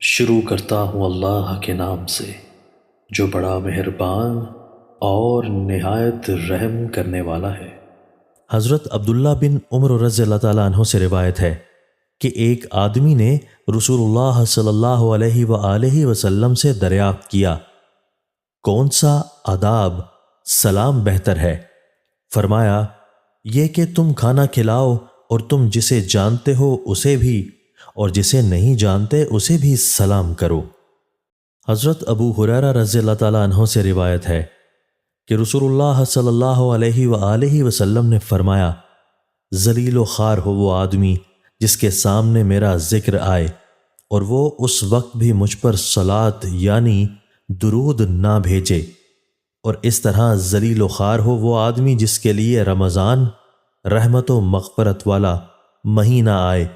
شروع کرتا ہوں اللہ کے نام سے جو بڑا مہربان اور نہایت رحم کرنے والا ہے۔ حضرت عبداللہ بن عمر رضی اللہ تعالیٰ عنہ سے روایت ہے کہ ایک آدمی نے رسول اللہ صلی اللہ علیہ وآلہ وسلم سے دریافت کیا، کون سا آداب سلام بہتر ہے؟ فرمایا، یہ کہ تم کھانا کھلاؤ اور تم جسے جانتے ہو اسے بھی اور جسے نہیں جانتے اسے بھی سلام کرو۔ حضرت ابو ہریرہ رضی اللہ تعالیٰ عنہ سے روایت ہے کہ رسول اللہ صلی اللہ علیہ وآلہ وسلم نے فرمایا، ذلیل و خوار ہو وہ آدمی جس کے سامنے میرا ذکر آئے اور وہ اس وقت بھی مجھ پر صلاۃ یعنی درود نہ بھیجے، اور اس طرح ذلیل و خوار ہو وہ آدمی جس کے لیے رمضان رحمت و مغفرت والا مہینہ آئے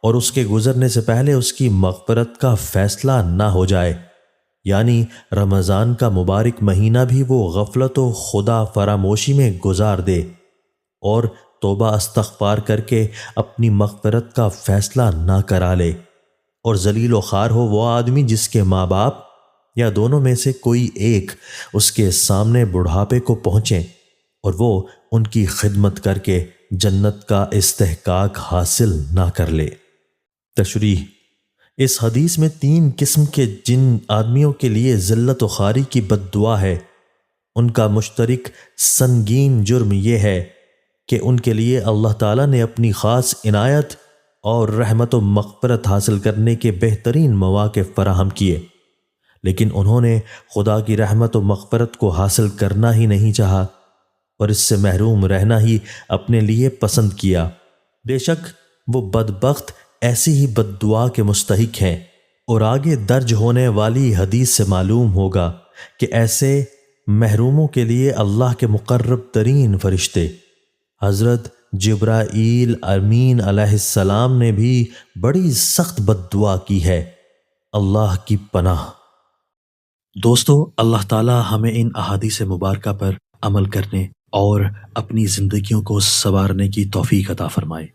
اور اس کے گزرنے سے پہلے اس کی مغفرت کا فیصلہ نہ ہو جائے، یعنی رمضان کا مبارک مہینہ بھی وہ غفلت و خدا فراموشی میں گزار دے اور توبہ استغفار کر کے اپنی مغفرت کا فیصلہ نہ کرا لے، اور ذلیل و خوار ہو وہ آدمی جس کے ماں باپ یا دونوں میں سے کوئی ایک اس کے سامنے بڑھاپے کو پہنچیں اور وہ ان کی خدمت کر کے جنت کا استحقاق حاصل نہ کر لے۔ تشریح: اس حدیث میں 3 قسم کے جن آدمیوں کے لیے ذلت و خواری کی بد دعا ہے، ان کا مشترک سنگین جرم یہ ہے کہ ان کے لیے اللہ تعالیٰ نے اپنی خاص عنایت اور رحمت و مغفرت حاصل کرنے کے بہترین مواقع فراہم کیے، لیکن انہوں نے خدا کی رحمت و مغفرت کو حاصل کرنا ہی نہیں چاہا اور اس سے محروم رہنا ہی اپنے لیے پسند کیا۔ بے شک وہ بدبخت ایسی ہی بد دعا کے مستحق ہیں، اور آگے درج ہونے والی حدیث سے معلوم ہوگا کہ ایسے محروموں کے لیے اللہ کے مقرب ترین فرشتے حضرت جبرائیل امین علیہ السلام نے بھی بڑی سخت بد دعا کی ہے۔ اللہ کی پناہ۔ دوستو، اللہ تعالی ہمیں ان احادیث مبارکہ پر عمل کرنے اور اپنی زندگیوں کو سنوارنے کی توفیق عطا فرمائے۔